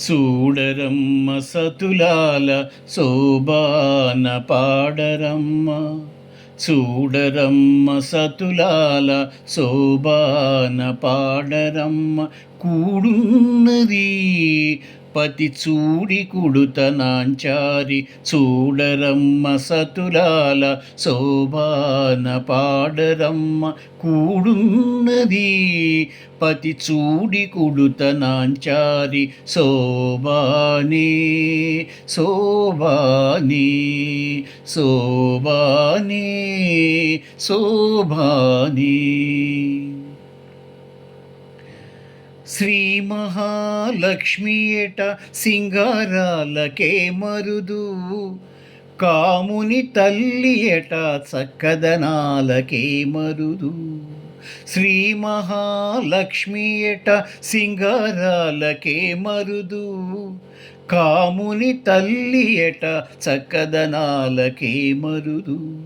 చూడరమ్మ సతులాల శోభాన పాడరమ్మ. చూడరమ్మ సతులాల శోభాన పాడరమ్మ. కూడున్నది పతి చూడి కుడుతనాంచారి. చూడరమ్మ సతులాల శోభాన పాడరమ్మ. కూడున్నది పతి చూడి కుడుతనాంచారి. శోభాని శోభాని శోభాని శోభాని. శ్రీ మహాలక్ష్మి ఎట సింగారాలకే మరుదు. కాముని తల్లి ఎట చక్కదనాలకే మరుదు. శ్రీ మహాలక్ష్మి ఎట సింగారాలకే మరుదు. కాముని తల్లి ఎట చక్కదనాలకే మరుదు.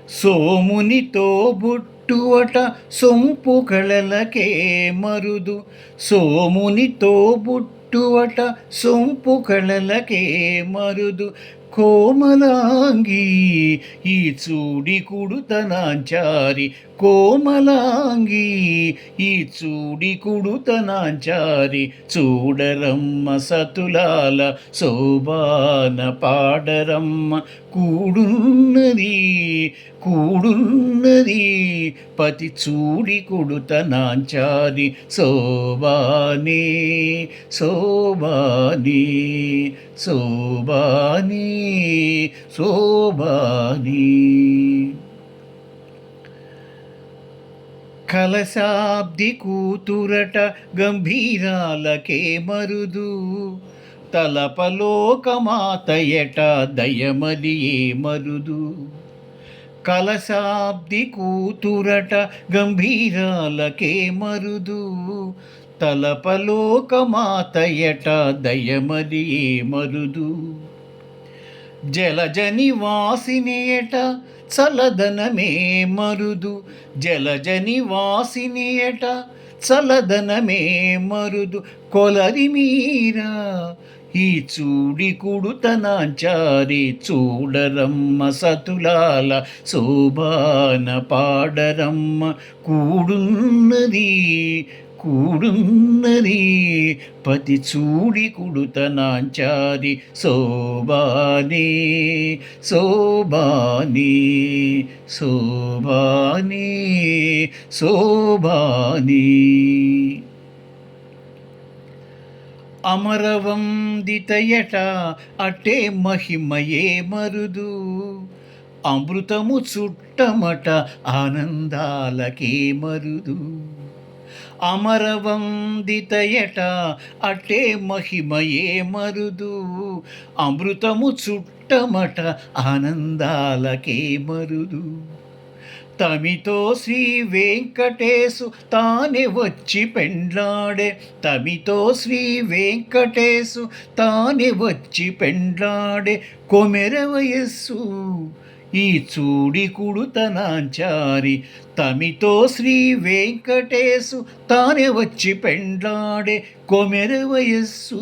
సోమునితో బుట్టువట సొంపు కళలకే మరుదు. సోమునితో బుట్టువట సొంపు కళలకే మరుదు. కోమలాంగి ఈ చూడి కుడుతనాంచారి. కోమలాంగి ఈ చూడి కుడుతనాంచారి. చూడరమ్మ సతులాల శోభాన పాడరమ్మ. కూడున్నది కూడున్నది పతి చూడి కుడుతనాంచారి. శోభాని శోభాని శోభాని శోభాని. కలశాబ్ది కూతురట గంభీరాలకే మరుదు. తలపలోకమాతయట దయమలియే మరుదు. కలశాబ్ది కూతురట గంభీరాలకే మరుదు. తలపలోకమాతయట దయమలియే మరుదు. జలజని వాసినియట చలదనమే మరుదు. జలజని వాసినియట చలదనమే మరుదు. కొలరి మీరా ఈ చూడి కుడుతనాంచారి. చూడరమ్మ సతులాల శోభాన పాడరమ్మ. కూడున్నది కూడున్నది పతి చూడి కుడుతనాంచారి. శోభాని శోభాని శోభాని శోభాని. అమరవందితయట అట్టే మహిమయే మరుదు. అమృతము చుట్టమట ఆనందాలకే మరుదు. అమరవందితయట అట్టే మహిమయే మరుదు. అమృతము చుట్టమట ఆనందాలకే మరుదు. తమితో శ్రీ వెంకటేశు తానే వచ్చి పెండ్లాడే. తమితో శ్రీ వెంకటేశు తానే వచ్చి పెండ్లాడే. కొమెర వయస్సు ఈ చూడి కుడుతనాంచారి. తమితో శ్రీ వెంకటేశు తానే వచ్చి పెండ్లాడే. కొమెర వయస్సు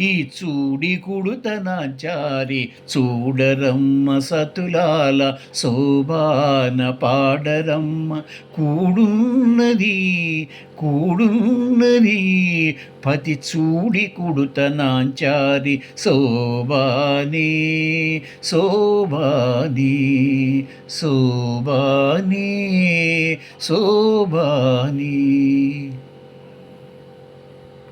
ఈ చూడి కుడుతనాంచారి. చూడరమ్మ సతులాల శోభాన పాడరమ్మ. కూడున్నది కూడున్నది పతి చూడి కుడుతనాంచారి. శోభాని శోభాని శోభాని శోభాని.